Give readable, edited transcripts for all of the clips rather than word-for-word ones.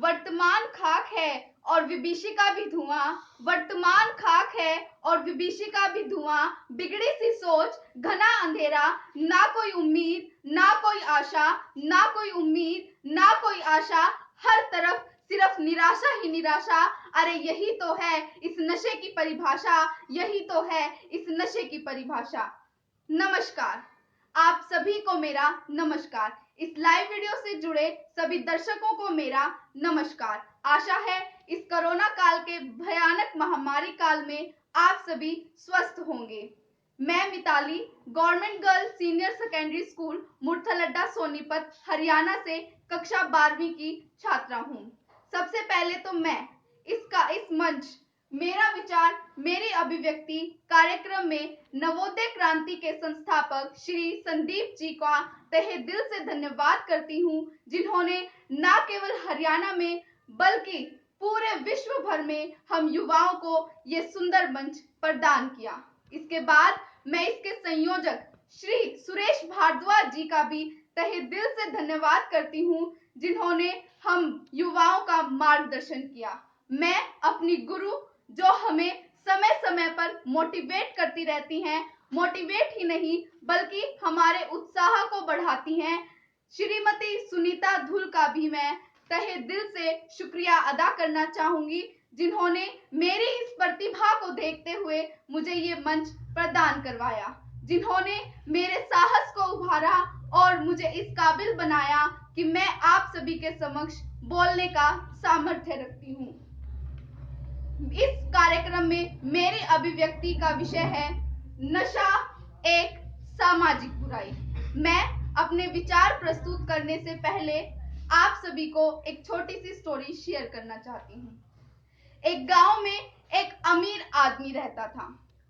वर्तमान खाक है और विभीषिका भी धुआं, वर्तमान खाक है और विभीषिका भी धुआं, बिगड़ी सी सोच, घना अंधेरा, ना कोई उम्मीद, ना कोई आशा, ना कोई उम्मीद, ना कोई आशा, हर तरफ सिर्फ निराशा ही निराशा। अरे यही तो है इस नशे की परिभाषा, यही तो है इस नशे की परिभाषा। नमस्कार, आप सभी को मेरा नमस्कार। इस लाइव वीडियो से जुड़े सभी दर्शकों को मेरा नमस्कार। आशा है इस कोरोना काल के भयानक महामारी काल में आप सभी स्वस्थ होंगे। मैं Mitali government girls senior secondary school मुरथलड्डा सोनीपत हरियाणा से कक्षा 12वीं की छात्रा हूँ। सबसे पहले तो मैं इस मंच मेरा विचार मेरी अभिव्यक्ति कार्यक्रम में नवोदय क्रांति के संस्थापक श्री संदीप जी का तहे दिल से धन्यवाद करती हूँ, जिन्होंने न केवल हरियाणा में बल्कि पूरे विश्व भर में हम युवाओं को ये सुंदर मंच प्रदान किया। इसके बाद मैं इसके संयोजक श्री सुरेश भारद्वाज जी का भी तहे दिल से धन्यवाद करती हूँ, जिन्होंने हम युवाओं का मार्गदर्शन किया। मैं अपनी गुरु जो हमें समय समय पर मोटिवेट करती रहती हैं, मोटिवेट ही नहीं बल्कि हमारे उत्साह को बढ़ाती हैं, श्रीमती सुनीता धुल का भी मैं तहे दिल से शुक्रिया अदा करना चाहूंगी, जिन्होंने मेरी इस प्रतिभा को देखते हुए मुझे ये मंच प्रदान करवाया, जिन्होंने मेरे साहस को उभारा और मुझे इस काबिल बनाया कि मैं आप सभी के समक्ष बोलने का सामर्थ्य रखती हूँ। इस कार्यक्रम में मेरी अभिव्यक्ति का विषय है नशा एक सामाजिक बुराई। मैं अपने विचार प्रस्तुत करने से पहले आप सभी को एक छोटी सी स्टोरी शेयर करना चाहती हूँ। एक गांव में एक अमीर आदमी रहता था।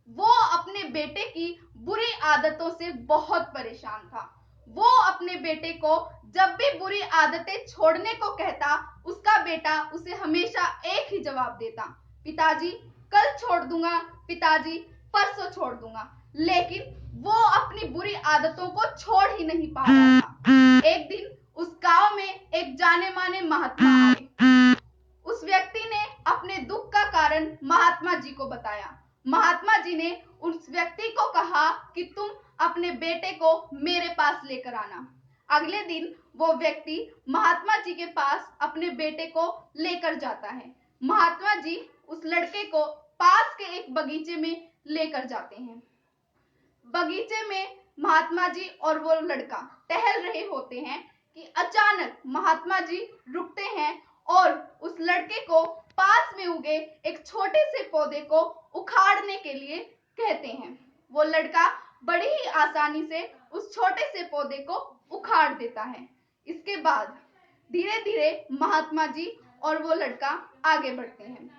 वो अपने बेटे की बुरी आदतों से बहुत परेशान था। वो अपने बेटे को जब भी बुरी आदतें छोड़ने को कहता, उसका बेटा उसे हमेशा एक ही जवाब देता, पिताजी कल छोड़ दूंगा, पिताजी परसों छोड़ दूंगा। लेकिन वो अपनी बुरी आदतों को छोड़ ही नहीं पा रहा था। एक दिन उस गांव में एक जाने माने महात्मा आए। उस व्यक्ति ने अपने दुख का कारण महात्मा जी को बताया। महात्मा जी ने उस व्यक्ति को कहा कि तुम अपने बेटे को मेरे पास लेकर आना। अगले दिन वो व्यक्ति महात्मा जी के पास अपने बेटे को लेकर जाता है। महात्मा जी उस लड़के को पास के एक बगीचे में लेकर जाते हैं। बगीचे में महात्मा जी और वो लड़का टहल रहे होते हैं कि अचानक महात्मा जी रुकते हैं और उस लड़के को पास में उगे एक छोटे से पौधे को उखाड़ने के लिए कहते हैं। वो लड़का बड़ी ही आसानी से उस छोटे से पौधे को उखाड़ देता है। इसके बाद धीरे धीरे महात्मा जी और वो लड़का आगे बढ़ते हैं।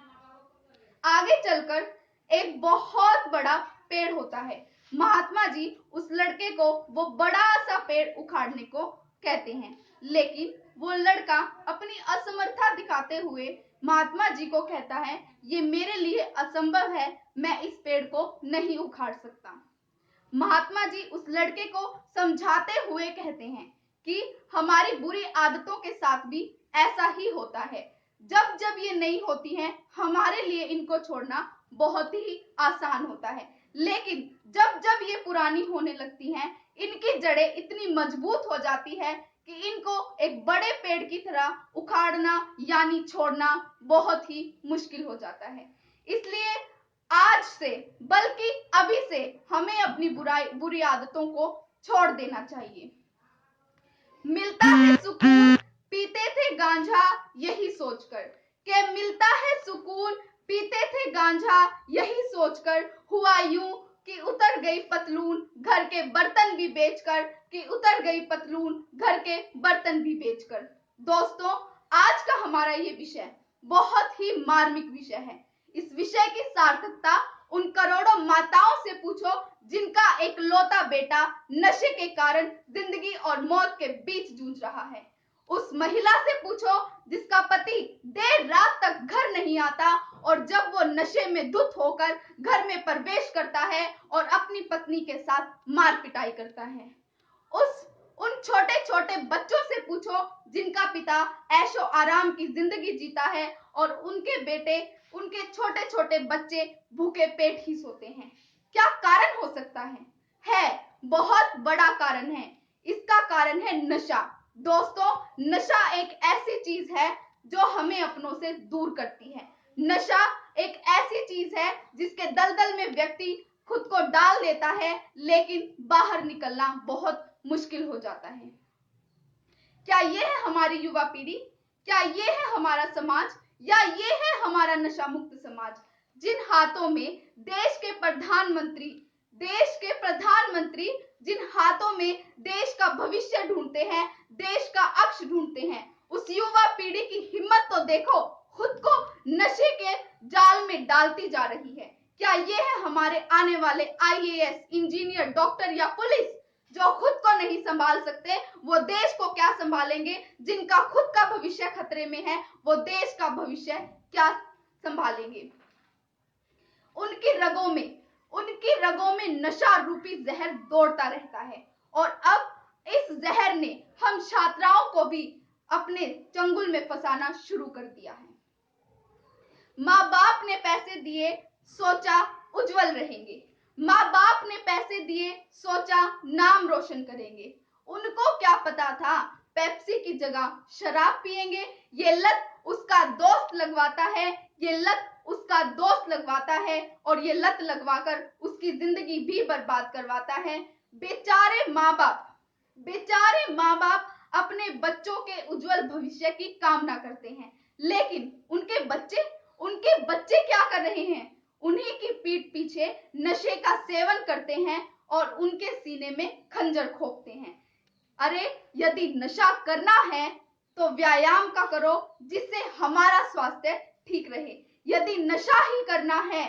आगे चलकर एक बहुत बड़ा पेड़ होता है। महात्मा जी उस लड़के को वो बड़ा सा पेड़ उखाड़ने को कहते हैं, लेकिन वो लड़का अपनी असमर्थता दिखाते हुए महात्मा जी को कहता है, ये मेरे लिए असंभव है, मैं इस पेड़ को नहीं उखाड़ सकता। महात्मा जी उस लड़के को समझाते हुए कहते हैं कि हमारी बुरी आदतों के साथ भी ऐसा ही होता है। जब जब ये नहीं होती हैं, हमारे लिए इनको छोड़ना बहुत ही आसान होता है, लेकिन जब जब ये पुरानी होने लगती हैं, इनकी जड़ें इतनी मजबूत हो जाती है कि इनको एक बड़े पेड़ की तरह उखाड़ना यानी छोड़ना बहुत ही मुश्किल हो जाता है। इसलिए आज से बल्कि अभी से हमें अपनी बुरी आदतों को छोड़ देना चाहिए। मिलता है सुकून पीते थे गांजा यही सोचकर, के मिलता है सुकून पीते थे गांजा यही सोचकर, हुआ यूं कि उतर गई पतलून घर के बर्तन भी बेचकर, कि उतर गई पतलून घर के बर्तन भी बेचकर। दोस्तों, आज का हमारा ये विषय बहुत ही मार्मिक विषय है। इस विषय की सार्थकता उन करोड़ों माताओं से पूछो जिनका एक लौता बेटा नशे के कारण जिंदगी और मौत के बीच जूझ रहा है। उस महिला से पूछो जिसका पति देर रात तक घर नहीं आता और जब वो नशे में धुत होकर घर में प्रवेश करता है और अपनी पत्नी के साथ मार पिटाई करता है। उस उन छोटे छोटे बच्चों से पूछो जिनका पिता ऐशो आराम की जिंदगी जीता है और उनके बेटे, उनके छोटे छोटे बच्चे भूखे पेट ही सोते हैं। क्या कारण हो सकता है बहुत बड़ा कारण है। इसका कारण है नशा। दोस्तों, नशा एक ऐसी चीज है जो हमें अपनों से दूर करती है। नशा एक ऐसी चीज है जिसके दलदल में व्यक्ति खुद को डाल देता है, लेकिन बाहर निकलना बहुत मुश्किल हो जाता है। क्या ये है हमारी युवा पीढ़ी? क्या ये है हमारा समाज? या ये है हमारा नशा मुक्त समाज? जिन हाथों में देश के प्रधानमंत्री जिन हाथों में देश का भविष्य ढूंढते हैं, देश का अक्ष ढूंढते हैं, उस युवा पीढ़ी की हिम्मत तो देखो, खुद को नशे के जाल में डालती जा रही है। क्या ये है हमारे आने वाले IAS, इंजीनियर, डॉक्टर या पुलिस? जो खुद को नहीं संभाल सकते वो देश को क्या संभालेंगे? जिनका खुद का भविष्य खतरे में है वो देश का भविष्य क्या संभालेंगे? उनकी रगों में नशा रूपी जहर दौड़ता रहता है और अब इस जहर ने हम छात्राओं को भी अपने चंगुल में फंसाना शुरू कर दिया है। माँ बाप ने पैसे दिए, सोचा उज्जवल रहेंगे। माँ बाप ने पैसे दिए, सोचा नाम रोशन करेंगे। उनको क्या पता था पेप्सी की जगह शराब पिएंगे। ये लत उसका दोस्त लगवाता है, ये लत उसका दोस्त लगवाता है और ये लत लगवाकर उसकी जिंदगी भी बर्बाद करवाता है। बेचारे माँ बाप अपने बच्चों के उज्जवल भविष्य की कामना करते हैं, लेकिन उनके बच्चे क्या कर रहे हैं? उन्हीं की पीठ पीछे नशे का सेवन करते हैं और उनके सीने में खंजर खोपते हैं। अरे, यदि नशा करना है तो व्यायाम का करो जिससे हमारा स्वास्थ्य ठीक रहे। यदि नशा ही करना है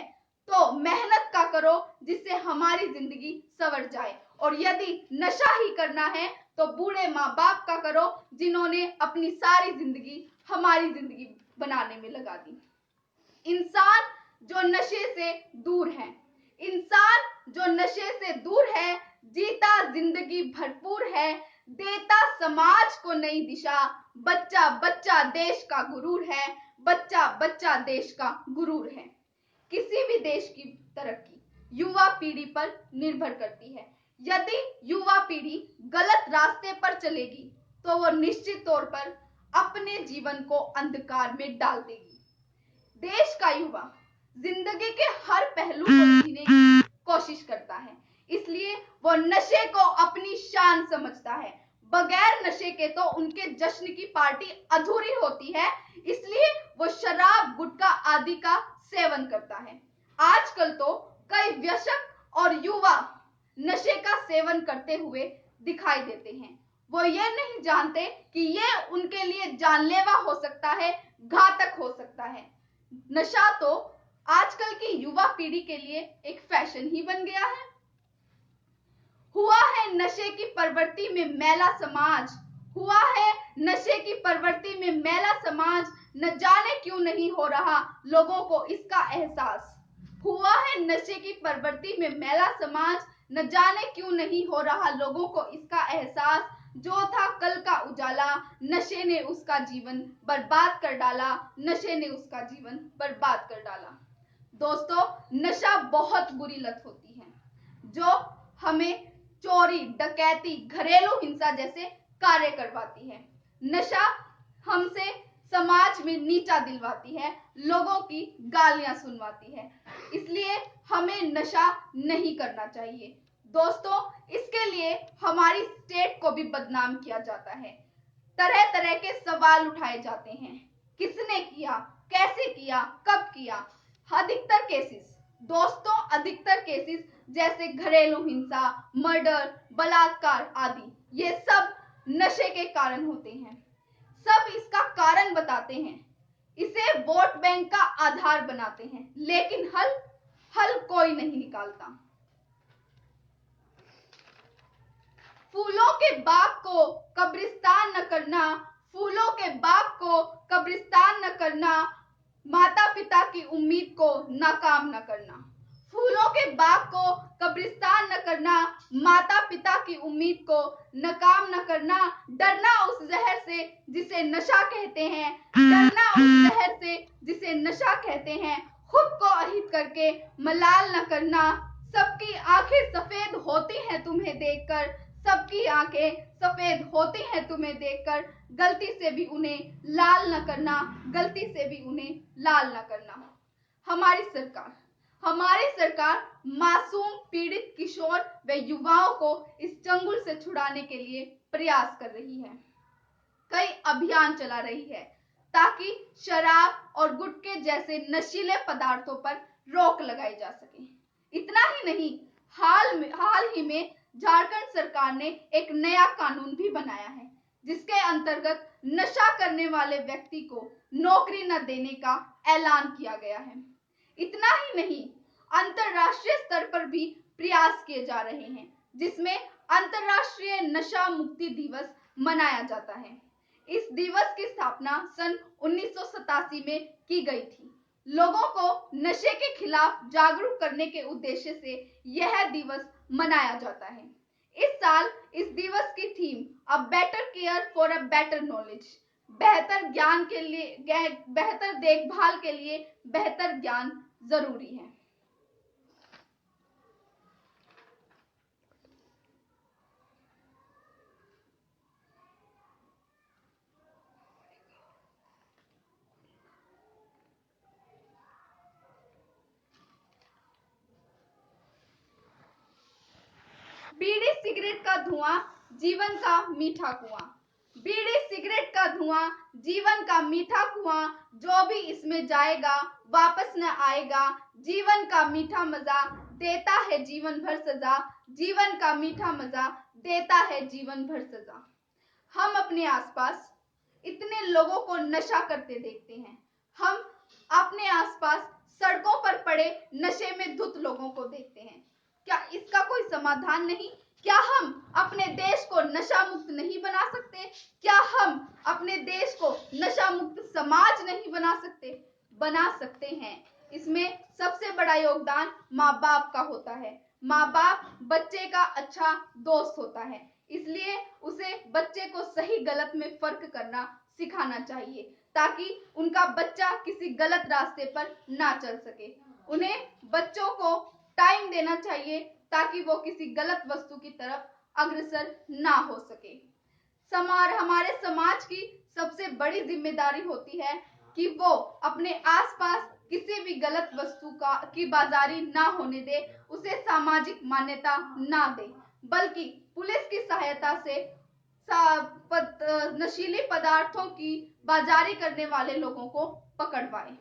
तो मेहनत का करो जिससे हमारी जिंदगी संवर जाए। और यदि नशा ही करना है तो बूढ़े माँ बाप का करो जिन्होंने अपनी सारी जिंदगी हमारी जिंदगी बनाने में लगा दी। इंसान जो नशे से दूर है, जीता जिंदगी भरपूर है, देता समाज को नई दिशा, बच्चा बच्चा देश का गुरूर है, बच्चा बच्चा देश का गुरूर है। किसी भी देश की तरक्की युवा पीढ़ी पर निर्भर करती है। यदि युवा पीढ़ी गलत रास्ते पर चलेगी तो वो निश्चित तौर पर अपने जीवन को अंधकार में डाल देगी। देश का युवा जिंदगी के हर पहलू को जीने की कोशिश करता है, इसलिए वो नशे को अपनी शान समझता है। बगैर नशे के तो उनके जश्न की पार्टी अधूरी होती है, इसलिए वो शराब, गुटखा आदि का सेवन करता है। आजकल तो कई वयस्क और युवा नशे का सेवन करते हुए दिखाई देते हैं। वो ये नहीं जानते कि ये उनके लिए जानलेवा हो सकता है, घातक हो सकता है। नशा तो आजकल की युवा पीढ़ी के लिए एक फैशन ही बन गया है। हुआ है नशे की प्रवृत्ति में मैला न जाने क्यों नहीं हो रहा लोगों को इसका एहसास। हुआ है नशे की प्रवृत्ति में मैला समाज, न जाने क्यों नहीं हो रहा लोगों को इसका एहसास। जो था कल का उजाला, नशे ने उसका जीवन बर्बाद कर डाला। दोस्तों, नशा बहुत बुरी लत होती है जो हमें चोरी, डकैती, घरेलू हिंसा जैसे कार्य करवाती है। नशा हमसे समाज में नीचा दिलवाती है, लोगों की गालियां सुनवाती है, इसलिए हमें नशा नहीं करना चाहिए। दोस्तों, इसके लिए हमारी स्टेट को भी बदनाम किया जाता है। तरह तरह के सवाल उठाए जाते हैं, किसने किया, कैसे किया, कब किया। अधिकतर केसेस जैसे घरेलू हिंसा, मर्डर, बलात्कार आदि, ये सब नशे के कारण होते हैं। सब इसका कारण बताते हैं, इसे वोट बैंक का आधार बनाते हैं, लेकिन हल कोई नहीं निकालता। फूलों के बाग को कब्रिस्तान न करना, माता पिता की उम्मीद को नाकाम न करना। फूलों के बाग को कब्रिस्तान न करना, माता पिता की उम्मीद को नकाम न करना, डरना उस जहर से जिसे नशा कहते हैं, डरना उस जहर से जिसे नशा कहते हैं, खुद को अहित करके मलाल न करना। सबकी आंखें सफेद होती हैं तुम्हें देखकर, सबकी आंखें सफेद होती हैं तुम्हें देखकर, गलती से भी उन्हें लाल न करना, गलती से भी उन्हें लाल न करना। हमारी सरकार मासूम पीड़ित किशोर व युवाओं को इस चंगुल से छुड़ाने के लिए प्रयास कर रही है। कई अभियान चला रही है ताकि शराब और गुटखे जैसे नशीले पदार्थों पर रोक लगाई जा सके। इतना ही नहीं, हाल ही में झारखंड सरकार ने एक नया कानून भी बनाया है जिसके अंतर्गत नशा करने वाले व्यक्ति को नौकरी न देने का ऐलान किया गया है। इतना ही नहीं, अंतरराष्ट्रीय स्तर पर भी प्रयास किए जा रहे हैं जिसमें अंतरराष्ट्रीय नशा मुक्ति दिवस मनाया जाता है। इस दिवस की स्थापना सन 1987 में की गई थी। लोगों को नशे के खिलाफ जागरूक करने के उद्देश्य से यह दिवस मनाया जाता है। इस साल इस दिवस की theme a better care for a better knowledge, बेहतर ज्ञान के लिए, बेहतर देखभाल के लिए बेहतर ज्ञान जरूरी है। बीड़ी सिगरेट का धुआं जीवन का मीठा कुआं, बीड़ी सिगरेट का धुआं जीवन का मीठा कुआं, जो भी इसमें जाएगा वापस न आएगा, जीवन का मीठा मजा देता है जीवन भर सजा, जीवन का मीठा मजा देता है जीवन भर सजा। हम अपने आसपास इतने लोगों को नशा करते देखते हैं। हम अपने आसपास सड़कों पर पड़े नशे में धुत लोगों को देखते हैं। क्या इसका कोई समाधान नहीं? क्या हम अपने देश को नशा मुक्त नहीं बना सकते? क्या हम अपने देश को नशा मुक्त समाज नहीं बना सकते? बना सकते हैं। इसमें सबसे बड़ा योगदान माँ बाप का होता है। माँ बाप बच्चे का अच्छा दोस्त होता है, इसलिए उसे बच्चे को सही गलत में फर्क करना सिखाना चाहिए ताकि उनका बच्चा किसी गलत रास्ते पर ना चल सके। उन्हें बच्चों को टाइम देना चाहिए ताकि वो किसी गलत वस्तु की तरफ अग्रसर ना हो सके। हमारे समाज की सबसे बड़ी जिम्मेदारी होती है कि वो अपने आसपास किसी भी गलत वस्तु की बाजारी ना होने दे, उसे सामाजिक मान्यता ना दे, बल्कि पुलिस की सहायता से नशीली पदार्थों की बाजारी करने वाले लोगों को पकड़वाए।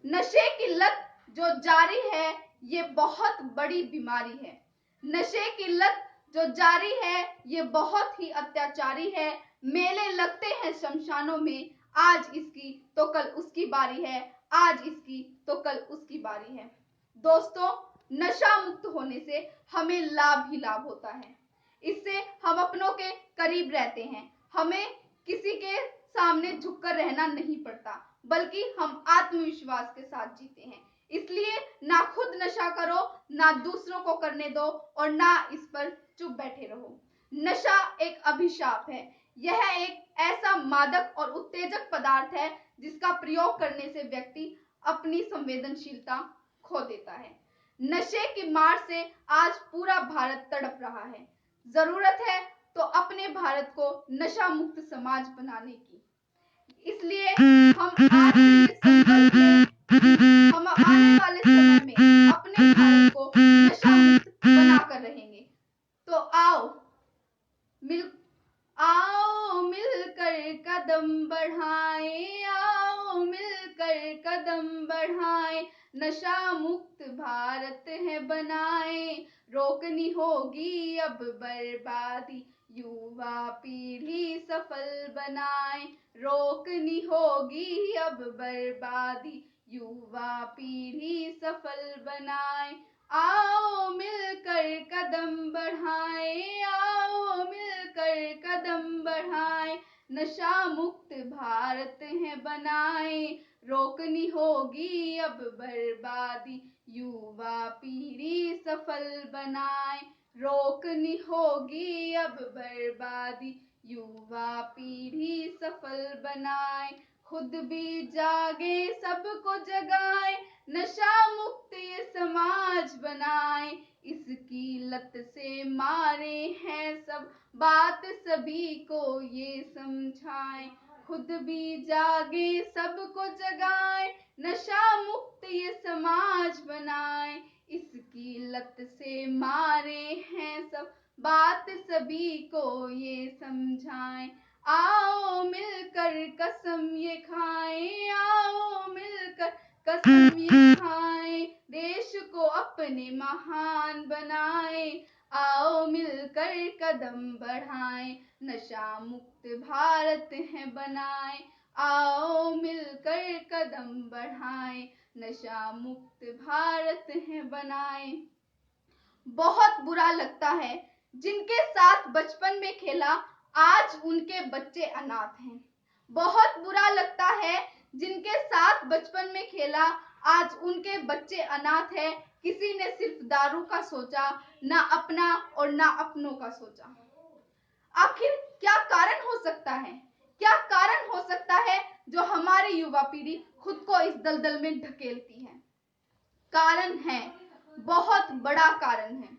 नशे की लत जो जारी है ये बहुत बड़ी बीमारी है। नशे की लत जो जारी है ये बहुत ही अत्याचारी है। मेले लगते हैं शमशानों में, आज इसकी तो कल उसकी बारी है, आज इसकी तो कल उसकी बारी है। दोस्तों, नशा मुक्त होने से हमें लाभ ही लाभ होता है। इससे हम अपनों के करीब रहते हैं, हमें किसी के सामने झुककर रहना नहीं पड़ता, बल्कि हम आत्मविश्वास के साथ जीते हैं। इसलिए ना खुद नशा करो, ना दूसरों को करने दो और ना इस पर चुप बैठे रहो। नशा एक अभिशाप है। यह एक ऐसा मादक और उत्तेजक पदार्थ है जिसका प्रयोग करने से व्यक्ति अपनी संवेदनशीलता खो देता है। नशे की मार से आज पूरा भारत तड़प रहा है। जरूरत है तो अपने भारत को नशा मुक्त समाज बनाने की। इसलिए हम आज से ये संकल्प लें कि हम आने वाले समय में अपने भारत को नशा मुक्त बनाकर रहेंगे। तो आओ मिलकर कदम बढ़ाएं, आओ मिलकर कदम बढ़ाएं, नशा मुक्त भारत है बनाएं, रोकनी होगी अब बर्बादी, युवा पीढ़ी सफल बनाएं, रोकनी होगी अब बर्बादी, युवा पीढ़ी सफल बनाएं। आओ मिलकर कदम बढ़ाएं, आओ मिलकर कदम बढ़ाएं, नशा मुक्त भारत है बनाए, रोकनी होगी अब बर्बादी, युवा पीढ़ी सफल बनाए, रोकनी होगी अब बर्बादी, युवा पीढ़ी सफल बनाए, खुद भी जागे सबको जगाए, नशा मुक्त ये समाज बनाए, इसकी लत से मारे हैं सब, बात सभी को ये समझाए, खुद भी जागे सबको जगाए, नशा मुक्त ये समाज बनाए, इसकी लत से मारे हैं सब, बात सभी को ये समझाए, आओ मिलकर कसम ये खाएं, आओ मिलकर कसम ये खाएं, देश को अपने महान बनाए, आओ मिलकर कदम बढ़ाएं, नशा मुक्त भारत है बनाए, आओ मिलकर कदम बढ़ाएं, नशा मुक्त भारत है बनाए। बहुत बुरा लगता है जिनके साथ बचपन में खेला आज उनके बच्चे अनाथ हैं। बहुत बुरा लगता है जिनके साथ बचपन में खेला आज उनके बच्चे अनाथ हैं। किसी ने सिर्फ दारू का सोचा, ना अपना और ना अपनों का सोचा। आखिर क्या कारण हो सकता है? क्या कारण हो सकता है जो हमारी युवा पीढ़ी खुद को इस दलदल में ढकेलती है? कारण है, बहुत बड़ा कारण है,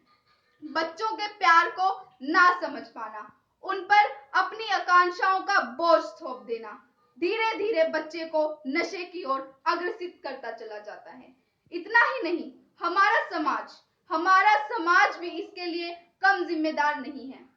बच्चों के प्यार को ना समझ पाना, उन पर अपनी आकांक्षाओं का बोझ थोप देना, धीरे धीरे बच्चे को नशे की ओर अग्रसित करता चला जाता है। इतना ही नहीं, हमारा समाज भी इसके लिए कम जिम्मेदार नहीं है।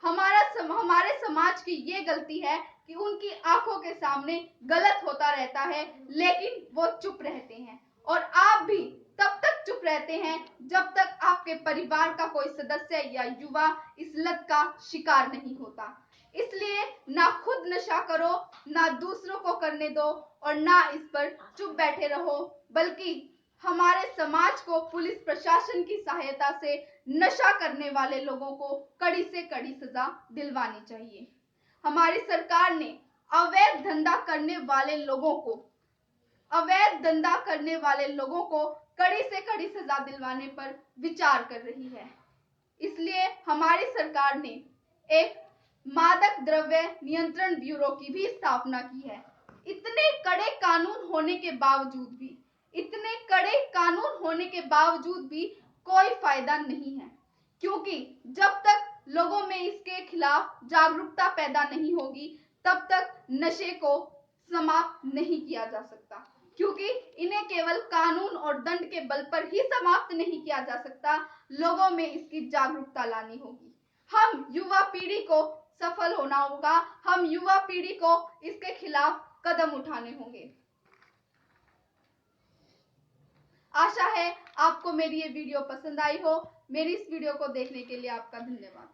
हमारे समाज की ये गलती है कि उनकी आंखों के सामने गलत होता रहता है, लेकिन वो चुप रहते हैं। और आप भी तब तक चुप रहते हैं जब तक आपके परिवार का कोई सदस्य या युवा इस लत का शिकार नहीं होता। इसलिए ना खुद नशा करो, ना दूसरों को करने दो और ना इस पर चुप बैठे रहो, बल्कि हमारे समाज को पुलिस प्रशासन की सहायता से नशा करने वाले लोगों को कड़ी से कड़ी सजा दिलवानी चाहिए। हमारी सरकार ने अवैध धंधा करने वाले लोगों को कड़ी से कड़ी सजा दिलवाने पर विचार कर रही है। इसलिए हमारी सरकार ने एक मादक द्रव्य नियंत्रण ब्यूरो की भी स्थापना की है। इतने कड़े कानून होने के बावजूद भी कोई फायदा नहीं है, क्योंकि जब तक लोगों में इसके खिलाफ जागरूकता पैदा नहीं होगी, तब तक नशे को समाप्त नहीं किया जा सकता। क्योंकि इन्हें केवल कानून और दंड के बल पर ही समाप्त नहीं किया जा सकता, लोगों में इसकी जागरूकता लानी होगी। हम युवा पीढ़ी को सफल होना होगा, हम युवा पीढ़ी को इसके खिलाफ कदम उठाने होंगे। आशा है आपको मेरी ये वीडियो पसंद आई हो। मेरी इस वीडियो को देखने के लिए आपका धन्यवाद।